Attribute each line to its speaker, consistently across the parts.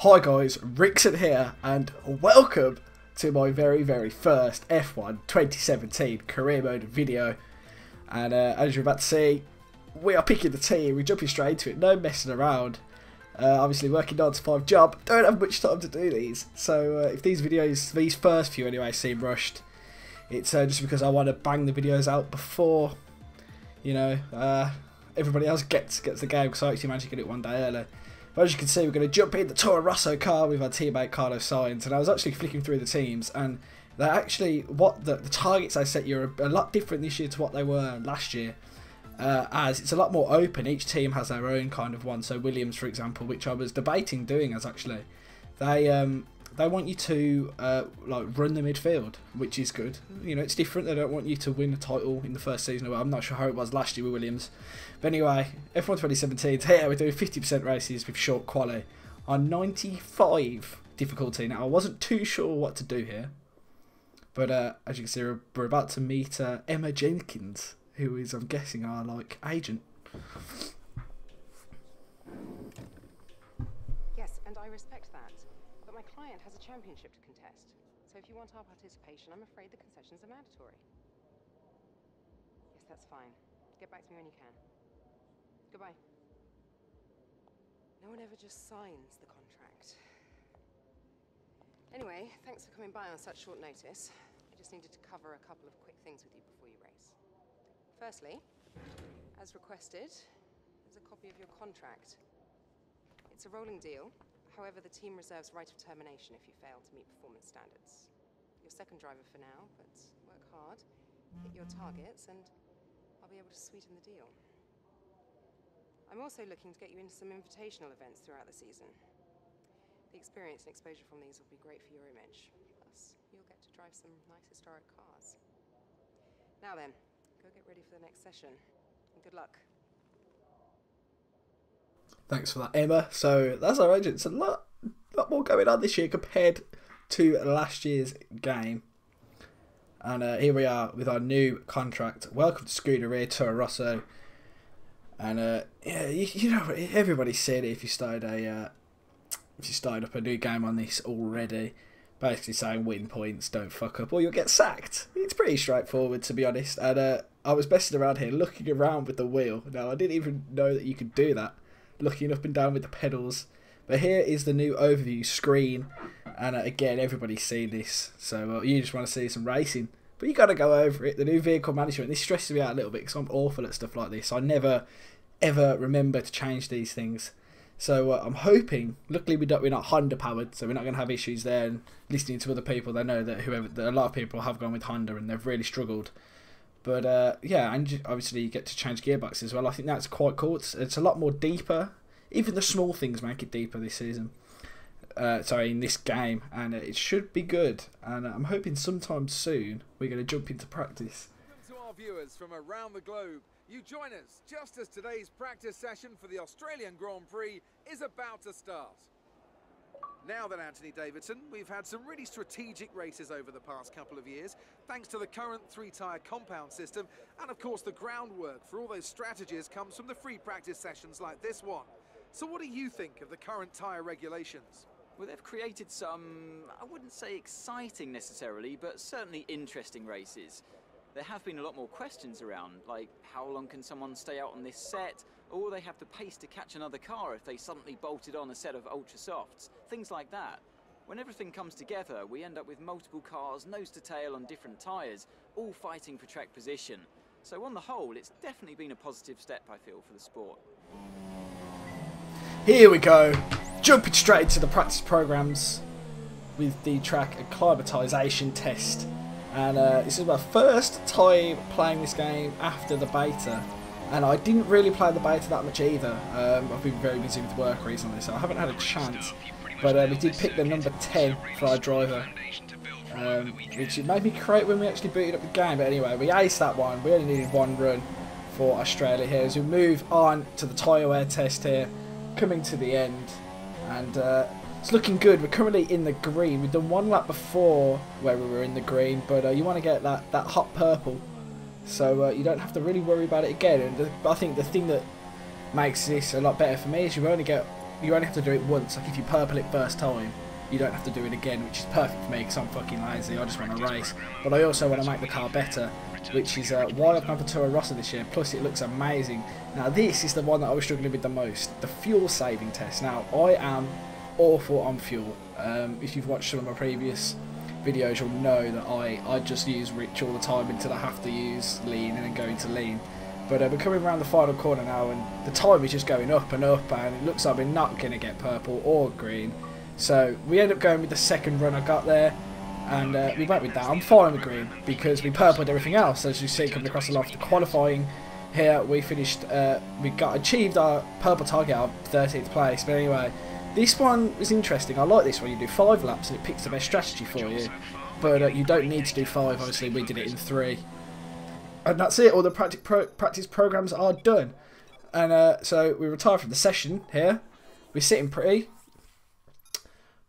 Speaker 1: Hi guys, Rickson here, and welcome to my very first F1 2017 career mode video. And as you're about to see, we are picking the team, we're jumping straight into it, no messing around. Obviously working 9 to 5 job, don't have much time to do these, so if these videos, these first few anyway, seem rushed, it's just because I want to bang the videos out before, you know, everybody else gets the game, because I actually managed to get it one day early. But as you can see, we're going to jump in the Toro Rosso car with our teammate Carlos Sainz, and I was actually flicking through the teams, and they're actually, what the targets I set you are a lot different this year to what they were last year, as it's a lot more open. Each team has their own kind of one. So Williams, for example, which I was debating doing as actually, they want you to like run the midfield, which is good. You know, it's different. They don't want you to win a title in the first season. I'm not sure how it was last year with Williams. But anyway, F1 2017, here we're doing 50% races with short quali on 95 difficulty. Now, I wasn't too sure what to do here. But as you can see, we're about to meet Emma Jenkins, who is, I'm guessing, our like agent.
Speaker 2: Yes, and I respect that. But my client has a championship to contest. So if you want our participation, I'm afraid the concessions are mandatory. Yes, that's fine. Get back to me when you can. Goodbye. No one ever just signs the contract. Anyway, thanks for coming by on such short notice. I just needed to cover a couple of quick things with you before you race. Firstly, as requested, there's a copy of your contract. It's a rolling deal. However, the team reserves right of termination if you fail to meet performance standards. You're second driver for now, but work hard, hit your targets, and I'll be able to sweeten the deal. I'm also looking to get you into some invitational events throughout the season. The experience and exposure from these will be great for your image. Plus, you'll get to drive some nice historic cars. Now then, go get ready for the next session, and good luck.
Speaker 1: Thanks for that, Emma. So that's our agent. It's a lot more going on this year compared to last year's game. And here we are with our new contract. Welcome to Scuderia Toro Rosso. And yeah, you know, everybody's said it if you started up a new game on this already. Basically saying win points, don't fuck up, or you'll get sacked. It's pretty straightforward, to be honest. And I was messing around here, looking around with the wheel. Now, I didn't even know that you could do that, looking up and down with the pedals. But here is the new overview screen. And again, everybody's seen this. So you just want to see some racing. But you got to go over it. The new vehicle management, this stresses me out a little bit because I'm awful at stuff like this. I never, ever remember to change these things. So I'm hoping, luckily we're not Honda powered, so we're not going to have issues there. And listening to other people, they know that a lot of people have gone with Honda and they've really struggled. But yeah, and obviously you get to change gearboxes as well. I think that's quite cool. It's a lot more deeper. Even the small things make it deeper this season. Sorry, in this game, and it should be good. And I'm hoping sometime soon we're going to jump into practice.
Speaker 3: Welcome to our viewers from around the globe. You join us just as today's practice session for the Australian Grand Prix is about to start. Now then, Anthony Davidson, we've had some really strategic races over the past couple of years, thanks to the current 3-tyre compound system, and of course the groundwork for all those strategies comes from the free practice sessions like this one. So what do you think of the current tyre regulations?
Speaker 4: Well, they've created some, I wouldn't say exciting necessarily, but certainly interesting races. There have been a lot more questions around, like how long can someone stay out on this set, or will they have the pace to catch another car if they suddenly bolted on a set of ultra softs, things like that. When everything comes together, we end up with multiple cars nose to tail on different tyres, all fighting for track position. So on the whole, it's definitely been a positive step, I feel, for the sport.
Speaker 1: Here we go, jumping straight into the practice programs with the track acclimatization test. And this is my first time playing this game after the beta, and I didn't really play the beta that much either. I've been very busy with work recently, so I haven't had a chance. But we did pick the number 10 for our driver, which it made me create when we actually booted up the game. But anyway, we aced that one. We only needed one run for Australia here as we move on to the tyre wear test here, coming to the end. And it's looking good. We're currently in the green. We've done one lap before where we were in the green, but you want to get that hot purple, so you don't have to really worry about it again. And I think the thing that makes this a lot better for me is you only get you only have to do it once. Like if you purple it first time, you don't have to do it again, which is perfect for me because I'm fucking lazy. I just want to race, but I also want to make the car better, which is why I've gone for Toro Rosso this year. Plus, it looks amazing. Now, this is the one that I was struggling with the most, the fuel saving test. Now, I am awful on fuel. If you've watched some of my previous videos, you'll know that I just use rich all the time until I have to use lean and then go into lean. But we're coming around the final corner now, and the time is just going up and up, and it looks like we're not going to get purple or green. So we end up going with the second run I got there, and we went with that. I'm fine with green because we purpled everything else. As you see coming across the line for the qualifying here, we finished, achieved our purple target of 13th place. But anyway, this one is interesting. I like this one. You do 5 laps and it picks the best strategy for you, but you don't need to do 5. Obviously, we did it in 3. And that's it, all the practice programs are done. And so we retire from the session here. We're sitting pretty.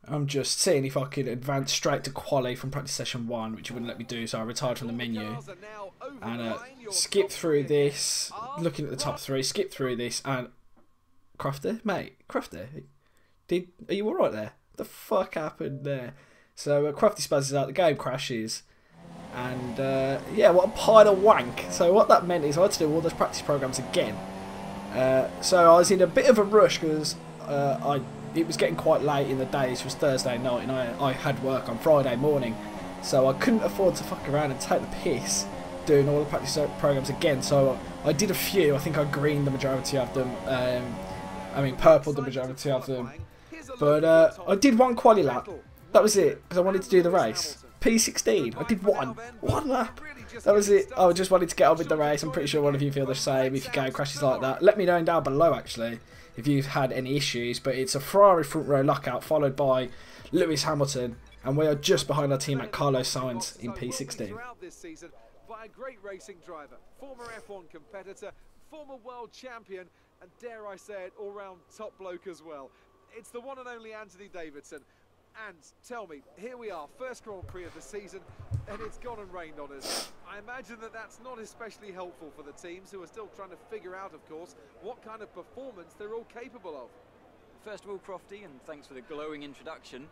Speaker 1: I'm just seeing if I could advance straight to quali from practice session 1, which it wouldn't let me do, so I retired from the menu. And skip through this, looking at the top 3, skip through this, and... Crofter? Mate, Crofter? Are you alright there? What the fuck happened there? So Crofty spazzes out, the game crashes. And yeah, what a pile of wank. So what that meant is I had to do all those practice programs again. So I was in a bit of a rush because it was getting quite late in the day. This was Thursday night and I had work on Friday morning. So I couldn't afford to fuck around and take the piss doing all the practice programs again. So I did a few. I think I greened the majority of them. I mean purpled the majority of them. But I did one quali lap. That was it because I wanted to do the race. P16. I did one lap. That was it. I just wanted to get on with the race. I'm pretty sure one of you feel the same if your game crashes like that. Let me know down below actually if you've had any issues. But it's a Ferrari front row lockout followed by Lewis Hamilton, and we are just behind our teammate Carlos Sainz in P16.
Speaker 3: By a great racing driver, former F1 competitor, former world champion, and dare I say it, all-round top bloke as well. It's the one and only Anthony Davidson. And tell me, here we are, first Grand Prix of the season, and it's gone and rained on us. I imagine that that's not especially helpful for the teams, who are still trying to figure out, of course, what kind of performance they're all capable of.
Speaker 4: First of all, Crofty, and thanks for the glowing introduction.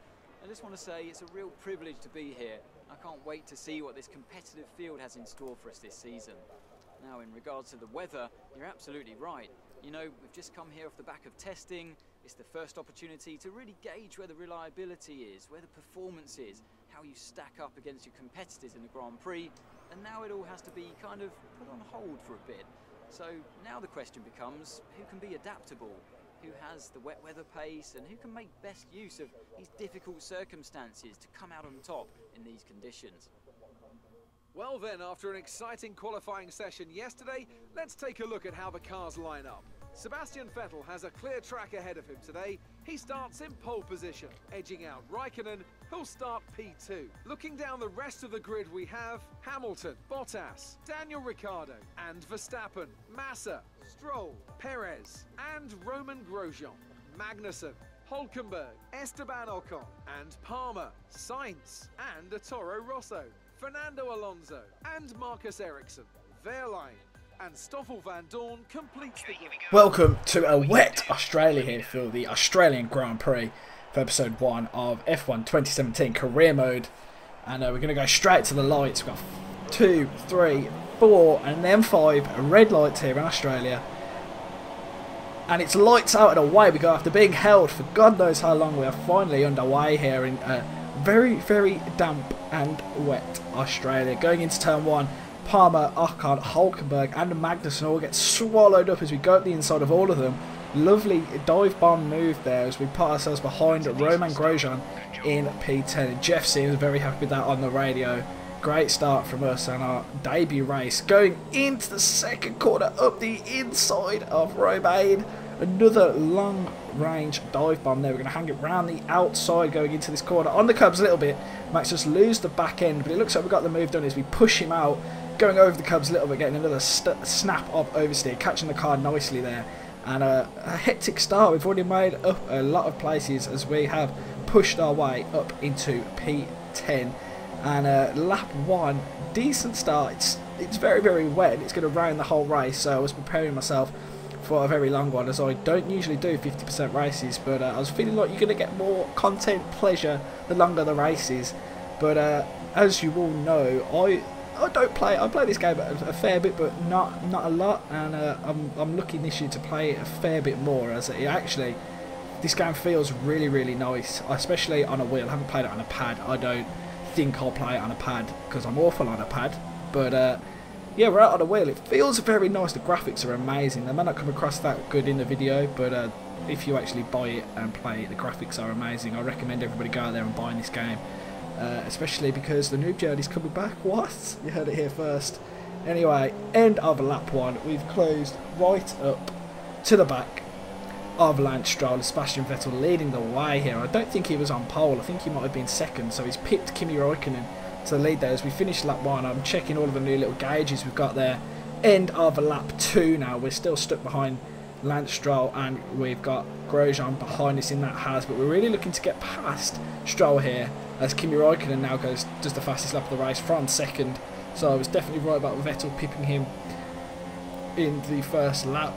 Speaker 4: I just want to say it's a real privilege to be here. I can't wait to see what this competitive field has in store for us this season. Now, in regards to the weather, you're absolutely right. You know, we've just come here off the back of testing. It's the first opportunity to really gauge where the reliability is, where the performance is, how you stack up against your competitors in the Grand Prix, and now it all has to be kind of put on hold for a bit. So now the question becomes, who can be adaptable? Who has the wet weather pace, and who can make best use of these difficult circumstances to come out on top in these conditions?
Speaker 3: Well then, after an exciting qualifying session yesterday, let's take a look at how the cars line up. Sebastian Vettel has a clear track ahead of him today. He starts in pole position, edging out Raikkonen, who'll start P2. Looking down the rest of the grid, we have Hamilton, Bottas, Daniel Ricciardo, and Verstappen, Massa, Stroll, Perez, and Roman Grosjean, Magnussen, Hülkenberg, Esteban Ocon, and Palmer, Sainz, and Toro Rosso, Fernando Alonso, and Marcus Ericsson, Wehrlein, and Stoffel van Dorn completes the grid.
Speaker 1: Welcome to a wet Australia here for the Australian Grand Prix for episode 1 of F1 2017 career mode. And we're going to go straight to the lights. We've got 2, 3, 4 and then 5 red lights here in Australia. And it's lights out and away we go after being held for God knows how long. We are finally underway here in very, very damp and wet Australia. Going into turn 1. Palmer, Ocon, Hülkenberg and Magnussen all get swallowed up as we go up the inside of all of them. Lovely dive bomb move there as we put ourselves behind Roman Grosjean in P10. And Jeff seems very happy with that on the radio. Great start from us on our debut race. Going into the second corner up the inside of Romain. Another long range dive bomb there. We're going to hang it round the outside going into this corner. On the curbs a little bit. Makes us lose the back end, but it looks like we've got the move done as we push him out. Going over the curbs a little bit, getting another snap of oversteer, catching the car nicely there. And a hectic start. We've already made up a lot of places as we have pushed our way up into P10. And lap 1, decent start. It's very, very wet and it's going to rain the whole race. So I was preparing myself for a very long one, as I don't usually do 50% races, but I was feeling like you're going to get more content pleasure the longer the race is. But as you all know, I don't play. I play this game a fair bit, but not a lot, and I'm looking this year to play it a fair bit more, as it actually, this game feels really nice, especially on a wheel. I haven't played it on a pad. I don't think I'll play it on a pad because I'm awful on a pad, but yeah, we're out on a wheel. It feels very nice. The graphics are amazing. They may not come across that good in the video, but if you actually buy it and play it, the graphics are amazing. I recommend everybody go out there and buy this game, especially because the Noob Journey's coming back. What? You heard it here first. Anyway, end of lap 1. We've closed right up to the back of Lance Stroll. Sebastian Vettel leading the way here. I don't think he was on pole. I think he might have been second, so he's pipped Kimi Räikkönen to the lead there. As we finish lap 1, I'm checking all of the new little gauges we've got there. End of lap 2 now. We're still stuck behind Lance Stroll, and we've got Grosjean behind us in that Haas, but we're really looking to get past Stroll here, as Kimi Räikkönen now does the fastest lap of the race from second. So I was definitely right about Vettel pipping him in the first lap,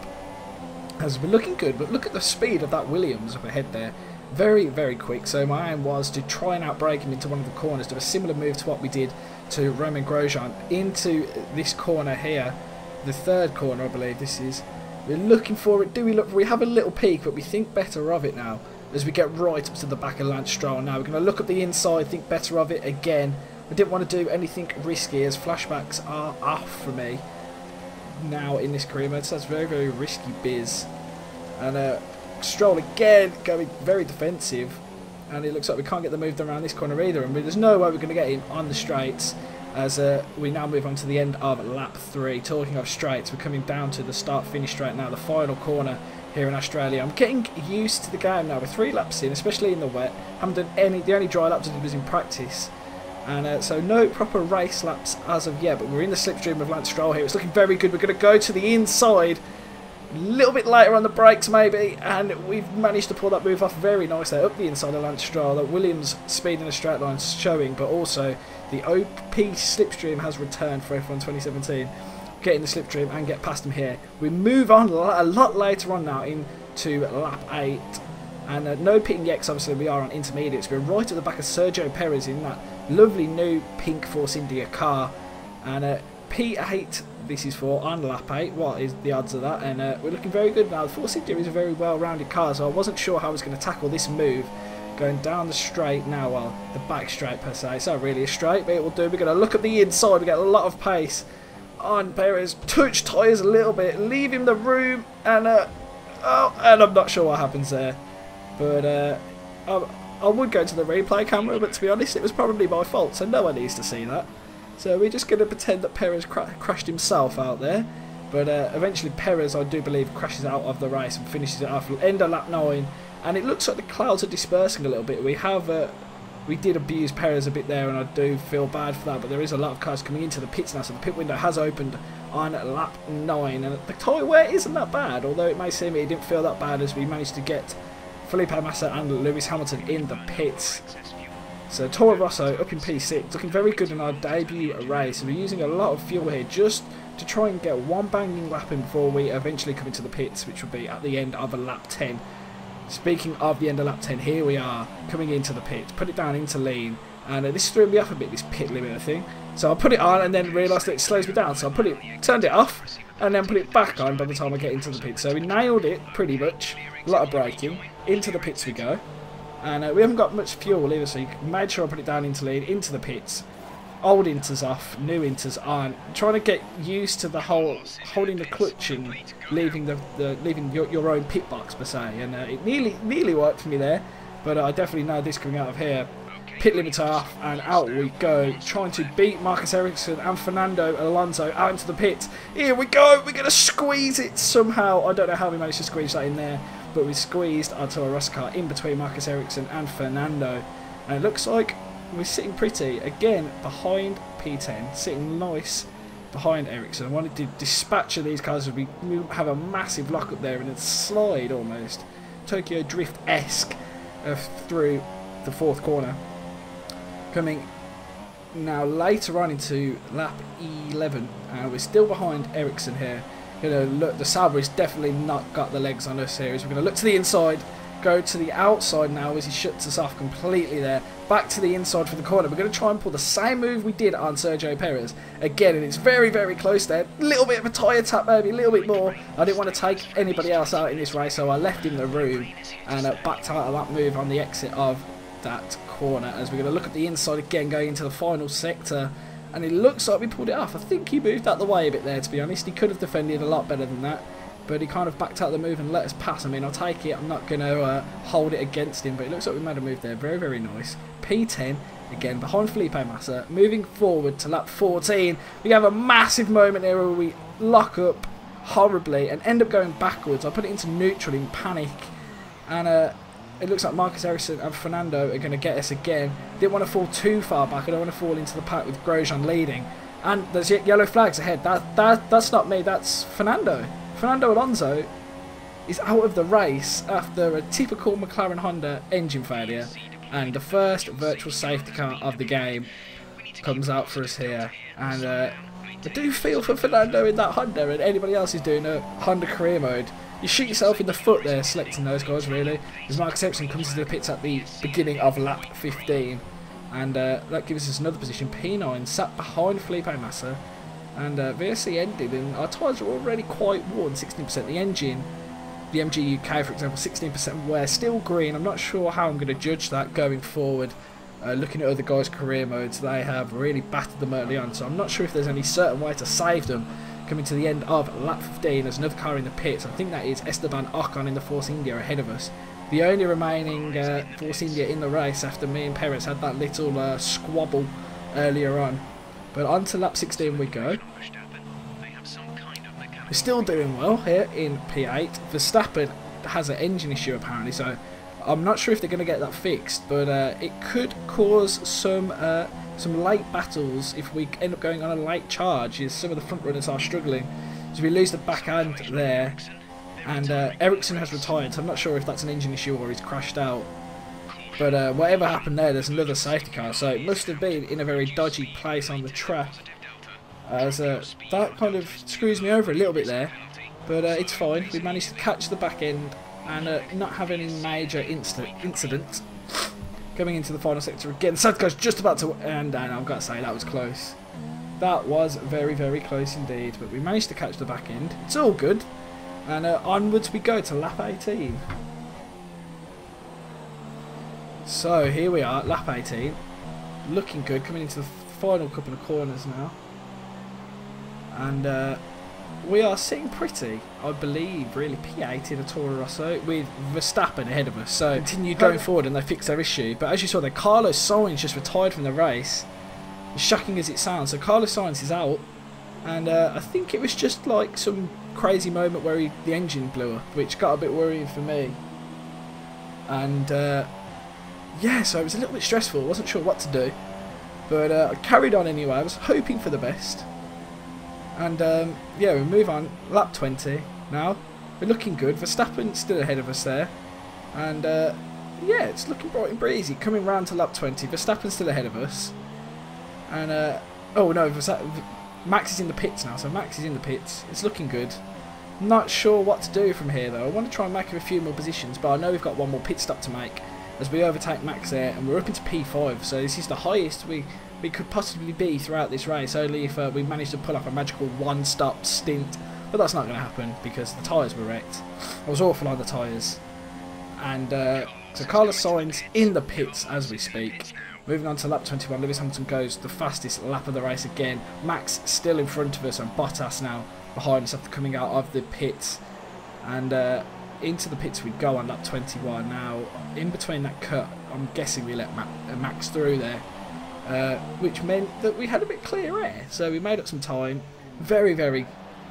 Speaker 1: as we're looking good. But look at the speed of that Williams up ahead there. Very quick. So my aim was to try and outbrake him into one of the corners, do a similar move to what we did to Romain Grosjean into this corner here, the third corner I believe this is. We're looking for it. Do we look? We have a little peak, but we think better of it now as we get right up to the back of Lance Stroll. Now we're going to look up the inside, think better of it again. I didn't want to do anything risky, as flashbacks are off for me now in this career mode, so that's very risky biz. And Stroll again going very defensive, and it looks like we can't get the move around this corner either, and there's no way we're going to get him on the straights, as we now move on to the end of lap 3. Talking of straights, we're coming down to the start-finish straight now, the final corner here in Australia. I'm getting used to the game now. We're 3 laps in, especially in the wet. Haven't done any. The only dry laps I did was in practice, and so no proper race laps as of yet, but we're in the slipstream of Lance Stroll here. It's looking very good. We're going to go to the inside a little bit later on the brakes maybe, and we've managed to pull that move off very nice there up the inside of Lance Stroll. That Williams speed in a straight line showing, but also the OP slipstream has returned for F1 2017. Get in the slipstream and get past him here. We move on a lot later on now into lap 8, and no pitting yet, obviously we are on intermediates. We're right at the back of Sergio Perez in that lovely new pink Force India car, and P8 this is for on lap 8. What is the odds of that? And we're looking very good now. The Force India is a very well-rounded car, so I wasn't sure how I was going to tackle this move going down the straight now. Well, the back straight per se. It's not really a straight, but it will do. We're going to look at the inside. We get a lot of pace on Perez. Touch tyres a little bit, leave him the room, and and I'm not sure what happens there, but I would go to the replay camera, but to be honest, it was probably my fault, so no one needs to see that. So we're just going to pretend that Perez crashed himself out there. But eventually Perez, I do believe, crashes out of the race and finishes it off. End of lap 9. And it looks like the clouds are dispersing a little bit. We did abuse Perez a bit there, and I do feel bad for that. But there is a lot of cars coming into the pits now, so the pit window has opened on lap 9. And the tyre wear isn't that bad, although it may seem it didn't feel that bad, as we managed to get Felipe Massa and Lewis Hamilton in the pits. So Toro Rosso up in P6, looking very good in our debut race. We're using a lot of fuel here just to try and get one banging lap in before we eventually come into the pits, which will be at the end of a lap 10. Speaking of the end of lap 10, here we are coming into the pits. Put it down into lean, and this threw me off a bit, this pit limiter thing. So I put it on and then realised that it slows me down, so I turned it off and then put it back on by the time I get into the pits. So we nailed it pretty much. A lot of braking. Into the pits we go. And we haven't got much fuel either, so you made sure I put it down into lead, into the pits. Old inters off, new inters on. Trying to get used to the whole holding the clutch and leaving leaving your own pit box per se. And it nearly worked for me there, but I definitely know this coming out of here. Pit limiter off, and out we go, trying to beat Marcus Ericsson and Fernando Alonso out into the pits. Here we go, we're going to squeeze it somehow. I don't know how we managed to squeeze that in there, but we squeezed our Toro Rosso car in between Marcus Ericsson and Fernando. And it looks like we're sitting pretty, again, behind P10, sitting nice behind Ericsson. I wanted to dispatch of these cars as we have a massive lock up there and then slide almost, Tokyo Drift-esque, through the 4th corner. Coming now later on into lap 11, we're still behind Ericsson here. Gonna look. The Sauber's definitely not got the legs on us here. We're gonna look to the inside, go to the outside now as he shuts us off completely there. Back to the inside for the corner. We're going to try and pull the same move we did on Sergio Perez again, and it's very, very close there. A little bit of a tyre tap, maybe a little bit more. I didn't want to take anybody else out in this race, so I left him the room and backed out of that move on the exit of that corner. As we're going to look at the inside again, going into the final sector, and it looks like we pulled it off. I think he moved out the way a bit there, to be honest. He could have defended a lot better than that, but he kind of backed out the move and let us pass. I mean, I'll take it. I'm not going to hold it against him, but it looks like we made a move there. Very, very nice. P10, again, behind Felipe Massa. Moving forward to lap 14. We have a massive moment there where we lock up horribly and end up going backwards. I put it into neutral in panic, and it looks like Marcus Ericsson and Fernando are going to get us again. Didn't want to fall too far back. I don't want to fall into the pack with Grosjean leading. And there's yellow flags ahead. That's not me, that's Fernando. Fernando Alonso is out of the race after a typical McLaren Honda engine failure, and the first virtual safety car of the game comes out for us here. And I do feel for Fernando in that Honda, and anybody else who's doing a Honda career mode. You shoot yourself in the foot there selecting those guys, really, as Marcus Ericsson comes to the pits at the beginning of lap 15, and that gives us another position. P9 sat behind Felipe Massa. And VSC ended, and our tyres are already quite worn, 16%. The engine, the MG UK, for example, 16% wear, still green. I'm not sure how I'm going to judge that going forward. Looking at other guys' career modes, they have really battered them early on, so I'm not sure if there's any certain way to save them. Coming to the end of lap 15, there's another car in the pits. I think that is Esteban Ocon in the Force India ahead of us. The only remaining Force India in the race after me and Perez had that little squabble earlier on. But on to lap 16 we go. We're still doing well here in P8. Verstappen has an engine issue apparently, so I'm not sure if they're going to get that fixed. But it could cause some late battles if we end up going on a late charge, as some of the front runners are struggling. So we lose the back end there, and Ericsson has retired, so I'm not sure if that's an engine issue or he's crashed out. But whatever happened there's another safety car, so it must have been in a very dodgy place on the track. As that kind of screws me over a little bit there, but it's fine. We managed to catch the back end and not have any major incidents. Coming into the final sector again, the safety car's just about to end, and I've got to say that was close. That was very close indeed, but we managed to catch the back end. It's all good, and onwards we go to lap 18. So here we are, lap 18, looking good, coming into the final couple of corners now, and we are sitting pretty, I believe, really P8 in a Toro Rosso with Verstappen ahead of us. So continued going forward and they fixed their issue, but as you saw there, Carlos Sainz just retired from the race, as shocking as it sounds. So Carlos Sainz is out, and I think it was just like some crazy moment where the engine blew up, which got a bit worrying for me, and yeah, so it was a little bit stressful. I wasn't sure what to do, but I carried on anyway. I was hoping for the best, and yeah, we move on. Lap 20 now. We're looking good. Verstappen's still ahead of us there, and yeah, it's looking bright and breezy. Coming round to lap 20, Verstappen's still ahead of us, and oh no, Max is in the pits now. So Max is in the pits. It's looking good. Not sure what to do from here though. I want to try and make a few more positions, but I know we've got one more pit stop to make as we overtake Max there, and we're up into P5, so this is the highest we could possibly be throughout this race, only if we manage to pull off a magical one-stop stint, but that's not going to happen because the tyres were wrecked. I was awful on the tyres, and so Carlos Sainz in the pits as we speak. Moving on to lap 21, Lewis Hamilton goes the fastest lap of the race again. Max still in front of us, and Bottas now behind us after coming out of the pits, and into the pits we go on lap 21. Now, in between that cut, I'm guessing we let Max through there, which meant that we had a bit clear air, so we made up some time. Very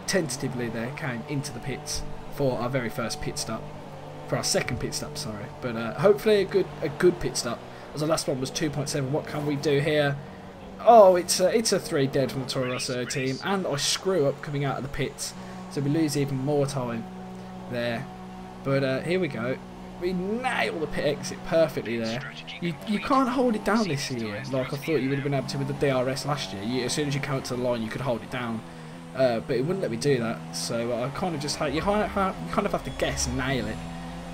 Speaker 1: tentatively there came into the pits for our very first pit stop, for our second pit stop, sorry, but hopefully a good pit stop, as the last one was 2.7. What can we do here? Oh, it's a 3 dead from the Toro Rosso team, and I screw up coming out of the pits, so we lose even more time there. But here we go. We nail the pit exit perfectly there. You can't hold it down this year like I thought you would have been able to with the DRS last year. As soon as you come up to the line, you could hold it down. but it wouldn't let me do that. So I kind of just had, you kind of have to guess and nail it,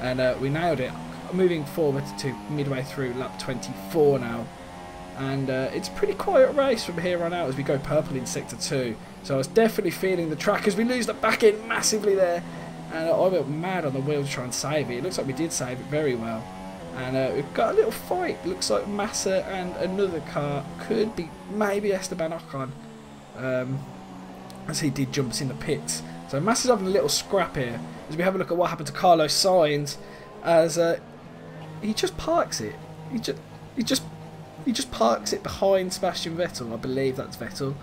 Speaker 1: and we nailed it. Moving forward to midway through lap 24 now, and it's a pretty quiet race from here on out as we go purple in sector 2. So I was definitely feeling the track as we lose the back end massively there, and I went mad on the wheel to try and save it. It looks like we did save it very well, and we've got a little fight. Looks like Massa and another car, could be maybe Esteban Ocon, as he did jump us in the pits. So Massa's having a little scrap here as we have a look at what happened to Carlos Sainz, as he just parks it. He just parks it behind Sebastian Vettel. I believe that's Vettel.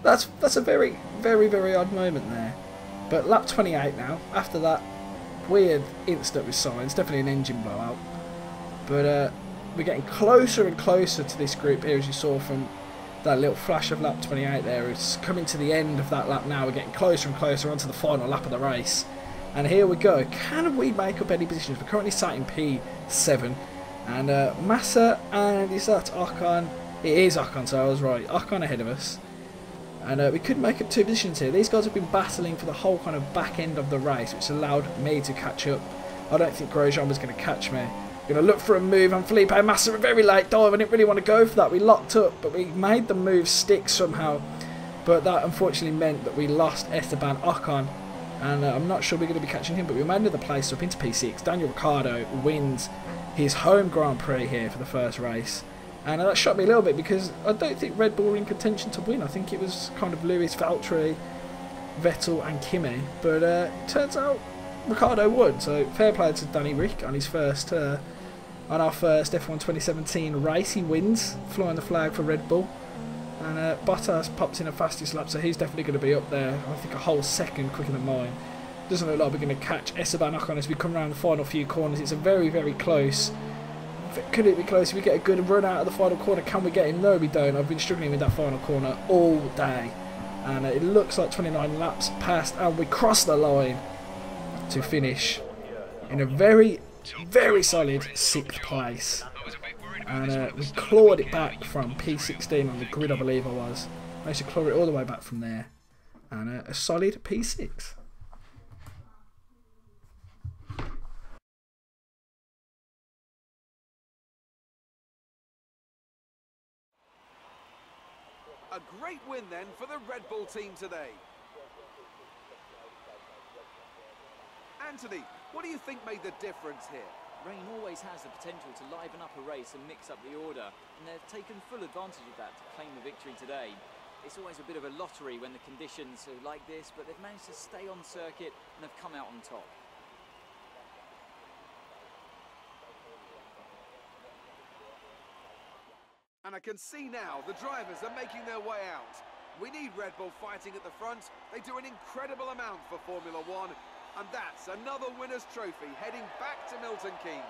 Speaker 1: That's a very, very, very odd moment there. But lap 28 now. After that weird incident with Sainz, definitely an engine blowout. But we're getting closer and closer to this group here, as you saw from that little flash of lap 28 there. It's coming to the end of that lap now. We're getting closer and closer onto the final lap of the race. And here we go. Can we make up any positions? We're currently sat in P7. And Massa, and is that Ocon? It is Ocon, so I was right. Ocon ahead of us. And we could make up 2 positions here. These guys have been battling for the whole kind of back end of the race, which allowed me to catch up. I don't think Grosjean was going to catch me. Going to look for a move on Felipe Massa. A very late dive. I didn't really want to go for that. We locked up, but we made the move stick somehow. But that unfortunately meant that we lost Esteban Ocon. And I'm not sure we're going to be catching him, but we made another place up into P6. Daniel Ricciardo wins his home Grand Prix here for the first race. And that shocked me a little bit because I don't think Red Bull were in contention to win. I think it was kind of Lewis, Valtteri, Vettel and Kimi. But it turns out Ricciardo won. So fair play to Danny Rick on his first, on our first F1 2017 race. He wins, flying the flag for Red Bull. And Bottas pops in a fastest lap, so he's definitely going to be up there. I think a whole second quicker than mine. Doesn't look like we're going to catch Esteban Ocon as we come around the final few corners. It's a very, very close. Could it be close? If we get a good run out of the final corner, can we get him? No, we don't. I've been struggling with that final corner all day. And it looks like 29 laps passed, and we cross the line to finish in a very, very solid 6th place. And we clawed it back from P16 on the grid, I believe I was. Managed to claw it all the way back from there. And a solid P6.
Speaker 3: A great win then for the Red Bull team today. Anthony, what do you think made the difference here?
Speaker 4: Rain always has the potential to liven up a race and mix up the order, and they've taken full advantage of that to claim the victory today. It's always a bit of a lottery when the conditions are like this, but they've managed to stay on circuit and have come out on top.
Speaker 3: And I can see now the drivers are making their way out. We need Red Bull fighting at the front. They do an incredible amount for Formula One. And that's another winner's trophy heading back to Milton Keynes.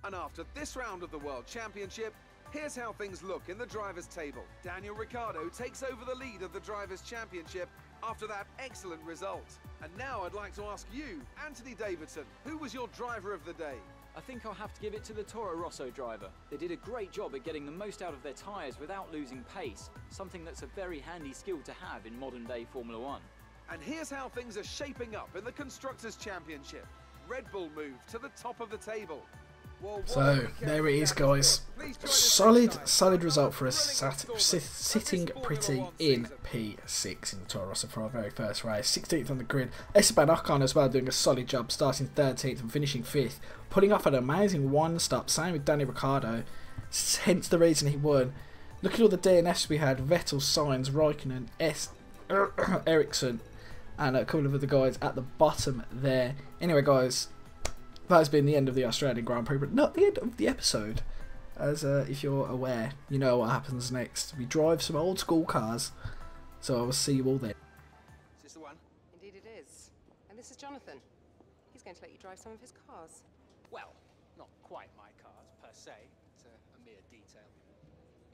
Speaker 3: And after this round of the World Championship, here's how things look in the Drivers' Table. Daniel Ricciardo takes over the lead of the Drivers' Championship after that excellent result. And now I'd like to ask you, Anthony Davidson, who was your driver of the day?
Speaker 4: I think I'll have to give it to the Toro Rosso driver. They did a great job at getting the most out of their tyres without losing pace, something that's a very handy skill to have in modern-day Formula One.
Speaker 3: And here's how things are shaping up in the Constructors' Championship. Red Bull move to the top of the table.
Speaker 1: So there it is, guys. Solid result for us, sitting pretty in P6 in the Toro Rosso for our very first race. 16th on the grid. Esteban Ocon as well doing a solid job, starting 13th and finishing 5th, pulling off an amazing 1-stop. Same with Danny Ricciardo, hence the reason he won. Look at all the DNFs we had: Vettel, Sainz, Raikkonen, Ericsson, and a couple of other guys at the bottom there. Anyway, guys, that has been the end of the Australian Grand Prix, but not the end of the episode. As if you're aware, you know what happens next. We drive some old school cars, so I will see you all then.
Speaker 2: Is this the one? Indeed it is. And this is Jonathan. He's going to let you drive some of his cars.
Speaker 5: Well, not quite my cars, per se. It's a mere detail.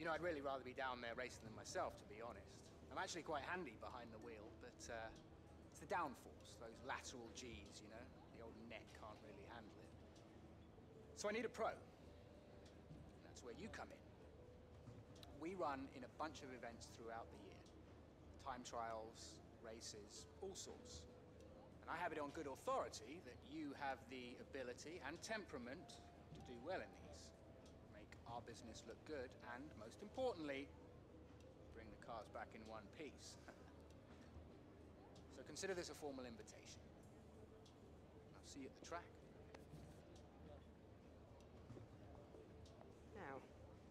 Speaker 5: You know, I'd really rather be down there racing than myself, to be honest. I'm actually quite handy behind the wheel, but it's the downforce, those lateral G's, you know? The old neck can't really handle it. So I need a pro. And that's where you come in. We run in a bunch of events throughout the year. Time trials, races, all sorts. And I have it on good authority that you have the ability and temperament to do well in these. Make our business look good, and most importantly, bring the cars back in one piece. So consider this a formal invitation. I'll see you at the track.
Speaker 2: Now,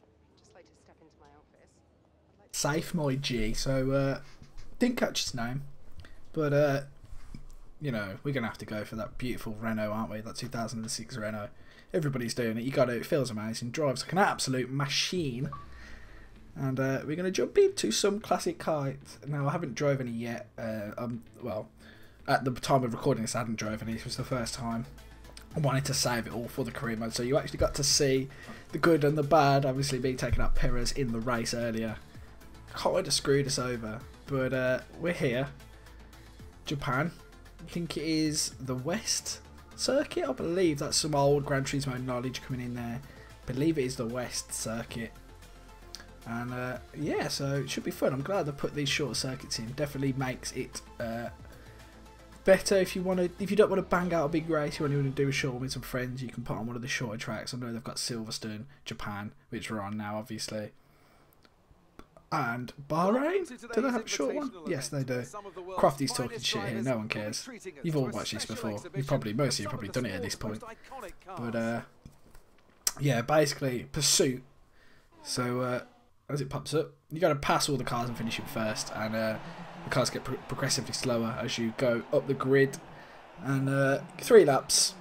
Speaker 2: I'd just like to step into my office. I'd like to
Speaker 1: Safe my G. So didn't catch his name, but you know, we're gonna have to go for that beautiful Renault, aren't we? That 2006 Renault. Everybody's doing it. You got it. It feels amazing. Drives like an absolute machine. And we're going to jump into some classic cars. Now, I haven't drove any yet. Well, at the time of recording this, I hadn't drove any. This was the first time. I wanted to save it all for the career mode. So you actually got to see the good and the bad. Obviously, me taking up Perez in the race earlier kind of screwed us over. But we're here. Japan. I think it is the West Circuit. I believe that's some old Gran Turismo knowledge coming in there. I believe it is the West Circuit. And yeah, so it should be fun. I'm glad they put these short circuits in. Definitely makes it better if you don't want to bang out a big race. You want to do a short one with some friends. You can put on one of the shorter tracks. I know they've got Silverstone, Japan, which we're on now, obviously, and Bahrain. Do they have a short one? Yes, they do. Crofty's talking shit here. No one cares. You've all watched this before. Most of you probably done it at this point. But yeah, basically pursuit. So as it pops up, you got to pass all the cars and finish it first, and the cars get progressively slower as you go up the grid. And 3 laps,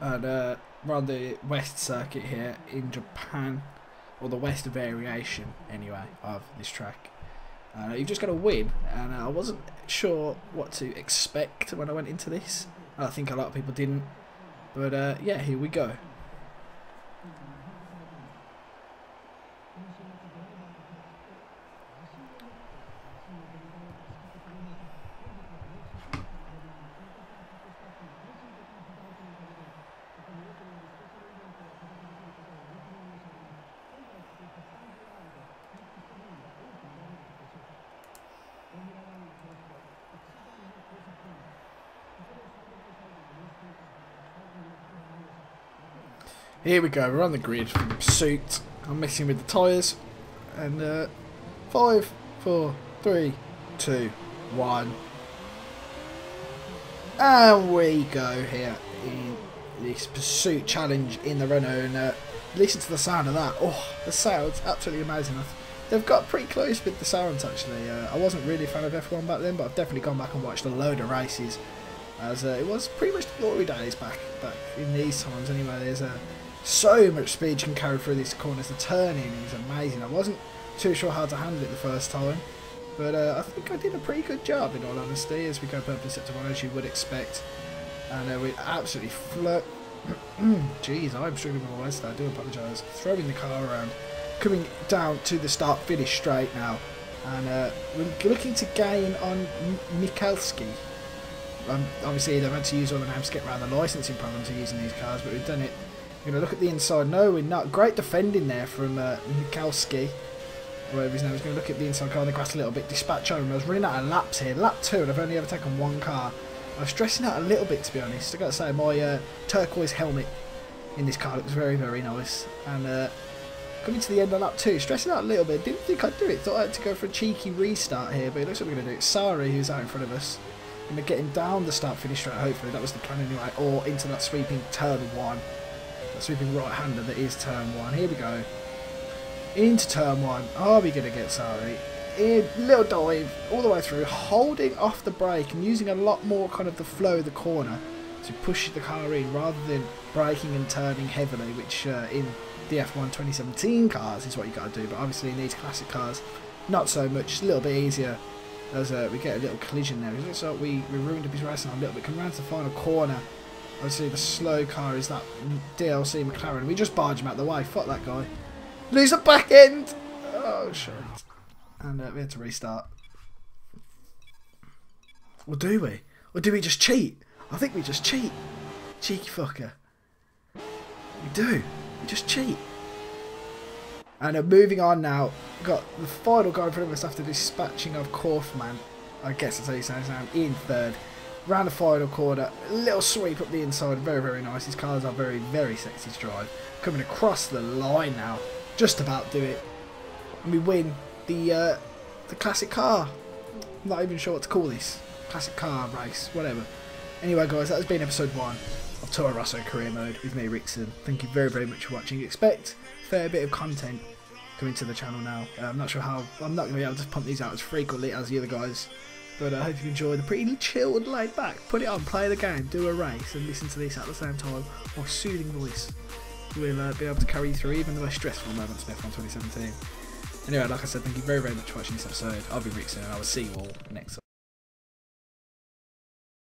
Speaker 1: and we're on the West Circuit here in Japan, or the West variation anyway of this track. You've just got to win, and I wasn't sure what to expect when I went into this. I think a lot of people didn't, but yeah, here we go. Here we go, we're on the grid from pursuit. I'm messing with the tyres. And 5, 4, 3, 2, 1. And we go here in this pursuit challenge in the Renault. And listen to the sound of that. Oh, the sound's absolutely amazing. They've got pretty close with the sounds actually. I wasn't really a fan of F1 back then, but I've definitely gone back and watched a load of races. As it was pretty much the glory days back in these times anyway. There's so much speed you can carry through these corners. The turning is amazing. I wasn't too sure how to handle it the first time, but I think I did a pretty good job in all honesty as we go perfectly set to one, as you would expect. And we absolutely float. Jeez, I'm struggling with my words there. I do apologise. Throwing the car around, coming down to the start finish straight now, and we're looking to gain on Michalski. Obviously they've had to use all the names to get around the licensing problems of using these cars, but we've done it. We're going to look at the inside. No, we're not. Great defending there from Michalski, whatever his name is. Going to look at the inside car on the grass a little bit. Dispatch over him. I was running out of laps here. Lap 2, and I've only ever taken 1 car. I was stressing out a little bit, to be honest. I've got to say, my turquoise helmet in this car looks very, very nice. And coming to the end of lap 2, stressing out a little bit. Didn't think I'd do it. Thought I had to go for a cheeky restart here, but it looks like we're going to do it. Sari, who's out in front of us. Going to get him down the start-finish straight, hopefully. That was the plan anyway. Or into that sweeping turn 1. That sweeping right-hander that is turn 1. Here we go. Into turn 1. Are we going to get Sari? In, little dive all the way through, holding off the brake and using a lot more kind of the flow of the corner to push the car in rather than braking and turning heavily, which in the F1 2017 cars is what you got to do. But obviously in these classic cars, not so much. It's a little bit easier. As we get a little collision there. It looks like we ruined up his racing a little bit. Come around to the final corner. Obviously the slow car is that DLC McLaren. We just barge him out the way. Fuck that guy. Lose a back end. Oh, shit. And we had to restart. Or do we? Or do we just cheat? I think we just cheat. Cheeky fucker. We do. We just cheat. And moving on now. We've got the final guy in front of us after dispatching of Kaufman. I guess that's how you say his name. In third. Round the final corner. A little sweep up the inside. Very, very nice. His cars are very, very sexy to drive. Coming across the line now. Just about do it. And we win the classic car. I'm not even sure what to call this. Classic car race. Whatever. Anyway, guys, that has been episode 1 of Toro Rosso Career Mode with me, Rickson. Thank you very, very much for watching. Expect a fair bit of content coming to the channel now. I'm not sure how. I'm not going to be able to pump these out as frequently as the other guys. But I hope you enjoy the pretty chill and laid back. Put it on, play the game, do a race, and listen to this at the same time. My soothing voice will be able to carry you through even the most stressful moments of F1 2017. Anyway, like I said, thank you very, very much for watching this episode. I've been Rickson, and I will see you all next time.